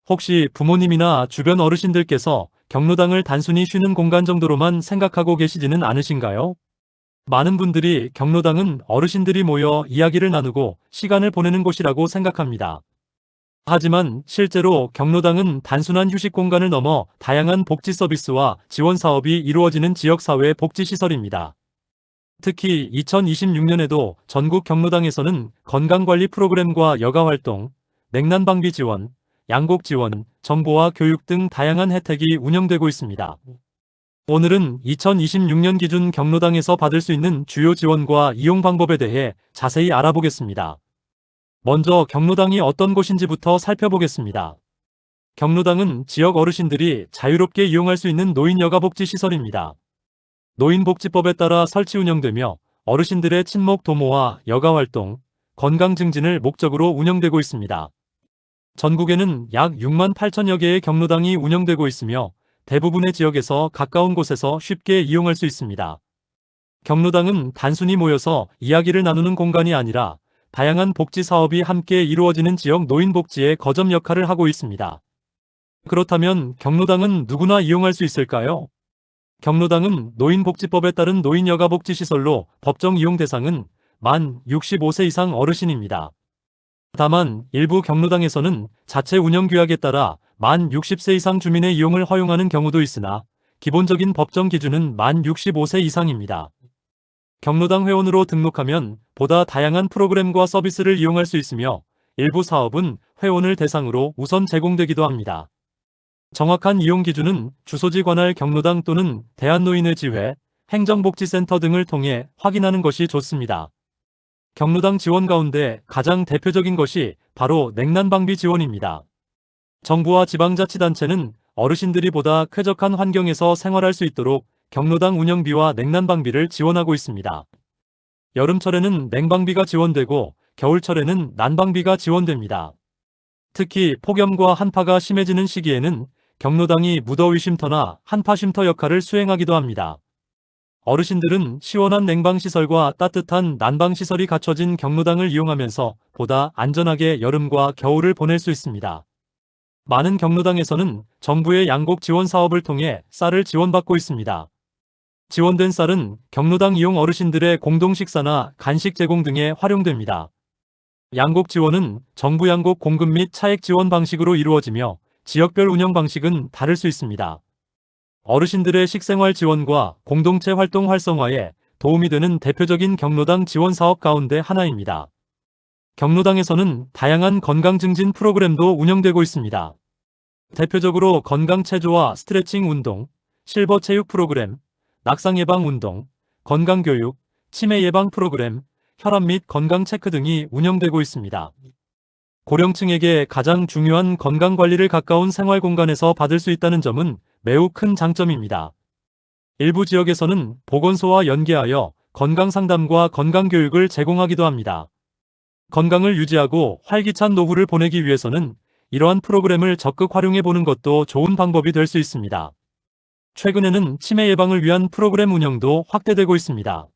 혹시 부모님이나 주변 어르신들께서 경로당을 단순히 쉬는 공간 정도로만 생각하고 계시지는 않으신가요? 많은 분들이 경로당은 어르신들이 모여 이야기를 나누고 시간을 보내는 곳이라고 생각합니다. 하지만 실제로 경로당은 단순한 휴식 공간을 넘어 다양한 복지 서비스와 지원 사업이 이루어지는 지역사회 복지시설입니다. 특히 2026년에도 전국 경로당에서는 건강관리 프로그램과 여가활동, 냉난방비 지원, 양곡 지원, 정보와 교육 등 다양한 혜택이 운영되고 있습니다. 오늘은 2026년 기준 경로당에서 받을 수 있는 주요 지원과 이용 방법에 대해 자세히 알아보겠습니다. 먼저 경로당이 어떤 곳인지부터 살펴보겠습니다. 경로당은 지역 어르신들이 자유롭게 이용할 수 있는 노인여가복지시설입니다. 노인복지법에 따라 설치 운영되며 어르신들의 친목 도모와 여가활동, 건강 증진을 목적으로 운영되고 있습니다. 전국에는 약 6만 8천여 개의 경로당이 운영되고 있으며 대부분의 지역에서 가까운 곳에서 쉽게 이용할 수 있습니다. 경로당은 단순히 모여서 이야기를 나누는 공간이 아니라 다양한 복지 사업이 함께 이루어지는 지역 노인복지의 거점 역할을 하고 있습니다. 그렇다면 경로당은 누구나 이용할 수 있을까요? 경로당은 노인복지법에 따른 노인여가복지시설로 법정 이용 대상은 만 65세 이상 어르신입니다. 다만 일부 경로당에서는 자체 운영 규약에 따라 만 60세 이상 주민의 이용을 허용하는 경우도 있으나 기본적인 법정 기준은 만 65세 이상입니다. 경로당 회원으로 등록하면 보다 다양한 프로그램과 서비스를 이용할 수 있으며 일부 사업은 회원을 대상으로 우선 제공되기도 합니다. 정확한 이용 기준은 주소지 관할 경로당 또는 대한노인의지회, 행정복지센터 등을 통해 확인하는 것이 좋습니다. 경로당 지원 가운데 가장 대표적인 것이 바로 냉난방비 지원입니다. 정부와 지방자치단체는 어르신들이 보다 쾌적한 환경에서 생활할 수 있도록 경로당 운영비와 냉난방비를 지원하고 있습니다. 여름철에는 냉방비가 지원되고 겨울철에는 난방비가 지원됩니다. 특히 폭염과 한파가 심해지는 시기에는 경로당이 무더위 쉼터나 한파 쉼터 역할을 수행하기도 합니다. 어르신들은 시원한 냉방시설과 따뜻한 난방시설이 갖춰진 경로당을 이용하면서 보다 안전하게 여름과 겨울을 보낼 수 있습니다. 많은 경로당에서는 정부의 양곡 지원 사업을 통해 쌀을 지원받고 있습니다. 지원된 쌀은 경로당 이용 어르신들의 공동 식사나 간식 제공 등에 활용됩니다. 양곡 지원은 정부 양곡 공급 및 차액 지원 방식으로 이루어지며 지역별 운영 방식은 다를 수 있습니다. 어르신들의 식생활 지원과 공동체 활동 활성화에 도움이 되는 대표적인 경로당 지원 사업 가운데 하나입니다. 경로당에서는 다양한 건강 증진 프로그램도 운영되고 있습니다. 대표적으로 건강 체조와 스트레칭 운동, 실버 체육 프로그램, 낙상 예방 운동, 건강 교육, 치매 예방 프로그램, 혈압 및 건강 체크 등이 운영되고 있습니다. 고령층에게 가장 중요한 건강관리를 가까운 생활 공간에서 받을 수 있다는 점은 매우 큰 장점입니다. 일부 지역에서는 보건소와 연계하여 건강상담과 건강교육을 제공하기도 합니다. 건강을 유지하고 활기찬 노후를 보내기 위해서는 이러한 프로그램을 적극 활용해 보는 것도 좋은 방법이 될 수 있습니다. 최근에는 치매 예방을 위한 프로그램 운영도 확대되고 있습니다.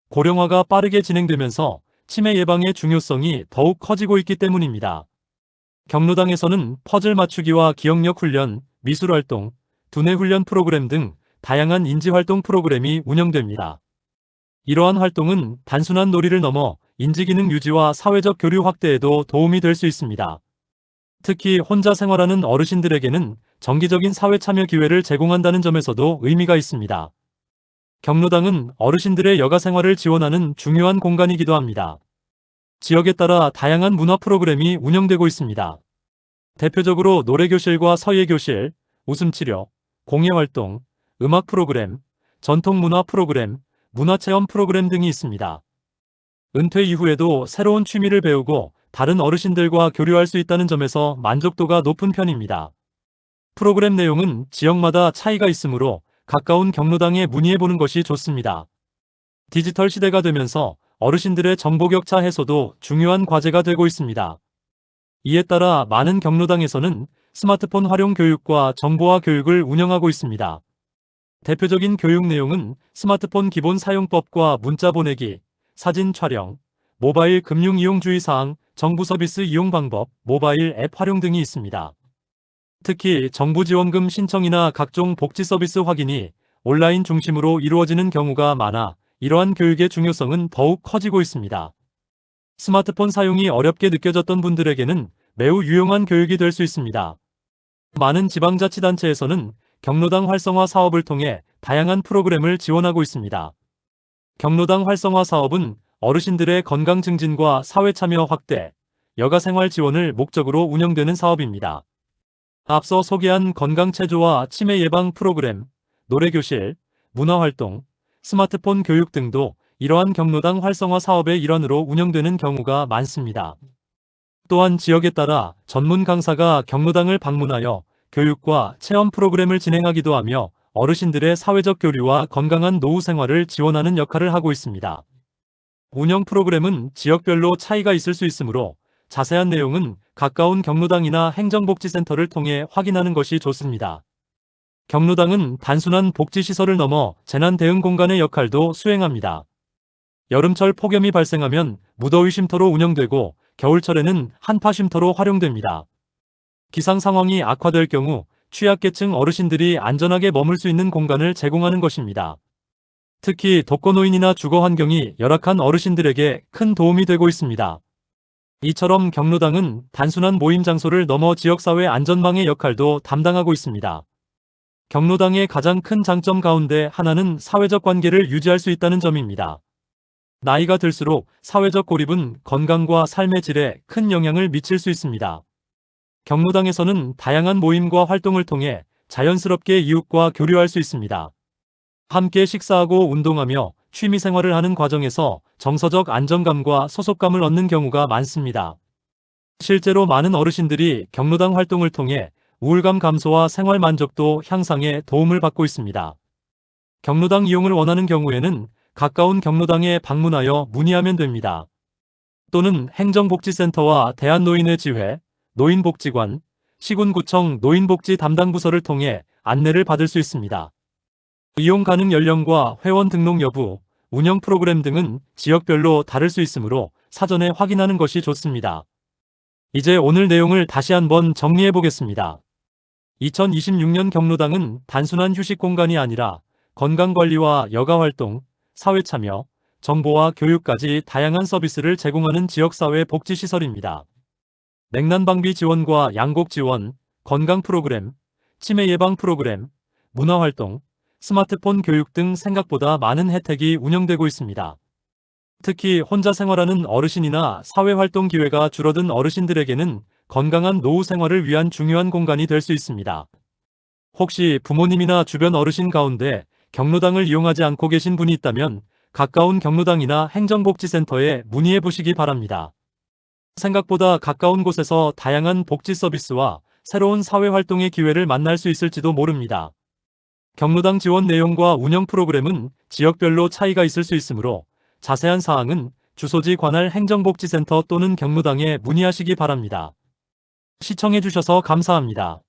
고령화가 빠르게 진행되면서 치매 예방의 중요성이 더욱 커지고 있기 때문입니다. 경로당에서는 퍼즐 맞추기와 기억력 훈련, 미술활동, 두뇌 훈련 프로그램 등 다양한 인지활동 프로그램이 운영됩니다. 이러한 활동은 단순한 놀이를 넘어 인지기능 유지와 사회적 교류 확대에도 도움이 될 수 있습니다. 특히 혼자 생활하는 어르신들에게는 정기적인 사회 참여 기회를 제공한다는 점에서도 의미가 있습니다. 경로당은 어르신들의 여가 생활을 지원하는 중요한 공간이기도 합니다. 지역에 따라 다양한 문화 프로그램이 운영되고 있습니다. 대표적으로 노래교실과 서예교실, 웃음치료, 공예활동, 음악 프로그램, 전통문화 프로그램, 문화체험 프로그램 등이 있습니다. 은퇴 이후에도 새로운 취미를 배우고 다른 어르신들과 교류할 수 있다는 점에서 만족도가 높은 편입니다. 프로그램 내용은 지역마다 차이가 있으므로 가까운 경로당에 문의해보는 것이 좋습니다. 디지털 시대가 되면서 어르신들의 정보 격차 해소도 중요한 과제가 되고 있습니다. 이에 따라 많은 경로당에서는 스마트폰 활용 교육과 정보화 교육을 운영하고 있습니다. 대표적인 교육 내용은 스마트폰 기본 사용법과 문자 보내기, 사진 촬영, 모바일 금융 이용 주의 사항, 정부 서비스 이용 방법, 모바일 앱 활용 등이 있습니다. 특히 정부 지원금 신청이나 각종 복지 서비스 확인이 온라인 중심으로 이루어지는 경우가 많아 이러한 교육의 중요성은 더욱 커지고 있습니다. 스마트폰 사용이 어렵게 느껴졌던 분들에게는 매우 유용한 교육이 될 수 있습니다. 많은 지방자치단체에서는 경로당 활성화 사업을 통해 다양한 프로그램을 지원하고 있습니다. 경로당 활성화 사업은 어르신들의 건강 증진과 사회 참여 확대, 여가 생활 지원을 목적으로 운영되는 사업입니다. 앞서 소개한 건강체조와 치매 예방 프로그램, 노래교실, 문화활동, 스마트폰 교육 등도 이러한 경로당 활성화 사업의 일환으로 운영되는 경우가 많습니다. 또한 지역에 따라 전문 강사가 경로당을 방문하여 교육과 체험 프로그램을 진행하기도 하며 어르신들의 사회적 교류와 건강한 노후 생활을 지원하는 역할을 하고 있습니다. 운영 프로그램은 지역별로 차이가 있을 수 있으므로 자세한 내용은 가까운 경로당이나 행정복지센터를 통해 확인하는 것이 좋습니다. 경로당은 단순한 복지시설을 넘어 재난 대응 공간의 역할도 수행합니다. 여름철 폭염이 발생하면 무더위 쉼터로 운영되고 겨울철에는 한파 쉼터로 활용됩니다. 기상 상황이 악화될 경우 취약계층 어르신들이 안전하게 머물 수 있는 공간을 제공하는 것입니다. 특히 독거노인이나 주거 환경이 열악한 어르신들에게 큰 도움이 되고 있습니다. 이처럼 경로당은 단순한 모임 장소를 넘어 지역사회 안전망의 역할도 담당하고 있습니다. 경로당의 가장 큰 장점 가운데 하나는 사회적 관계를 유지할 수 있다는 점입니다. 나이가 들수록 사회적 고립은 건강과 삶의 질에 큰 영향을 미칠 수 있습니다. 경로당에서는 다양한 모임과 활동을 통해 자연스럽게 이웃과 교류할 수 있습니다. 함께 식사하고 운동하며 취미생활을 하는 과정에서 정서적 안정감과 소속감을 얻는 경우가 많습니다. 실제로 많은 어르신들이 경로당 활동을 통해 우울감 감소와 생활 만족도 향상에 도움을 받고 있습니다. 경로당 이용을 원하는 경우에는 가까운 경로당에 방문하여 문의하면 됩니다. 또는 행정복지센터와 대한노인의 지회, 노인복지관, 시군구청 노인복지 담당 부서를 통해 안내를 받을 수 있습니다. 이용 가능 연령과 회원 등록 여부, 운영 프로그램 등은 지역별로 다를 수 있으므로 사전에 확인하는 것이 좋습니다. 이제 오늘 내용을 다시 한번 정리해 보겠습니다. 2026년 경로당은 단순한 휴식 공간이 아니라 건강관리와 여가활동, 사회참여, 정보와 교육까지 다양한 서비스를 제공하는 지역사회 복지시설입니다. 냉난방비 지원과 양곡 지원, 건강 프로그램, 치매 예방 프로그램, 문화활동, 스마트폰 교육 등 생각보다 많은 혜택이 운영되고 있습니다. 특히 혼자 생활하는 어르신이나 사회활동 기회가 줄어든 어르신들에게는 건강한 노후 생활을 위한 중요한 공간이 될 수 있습니다. 혹시 부모님이나 주변 어르신 가운데 경로당을 이용하지 않고 계신 분이 있다면 가까운 경로당이나 행정복지센터에 문의해 보시기 바랍니다. 생각보다 가까운 곳에서 다양한 복지 서비스와 새로운 사회활동의 기회를 만날 수 있을지도 모릅니다. 경로당 지원 내용과 운영 프로그램은 지역별로 차이가 있을 수 있으므로 자세한 사항은 주소지 관할 행정복지센터 또는 경로당에 문의하시기 바랍니다. 시청해주셔서 감사합니다.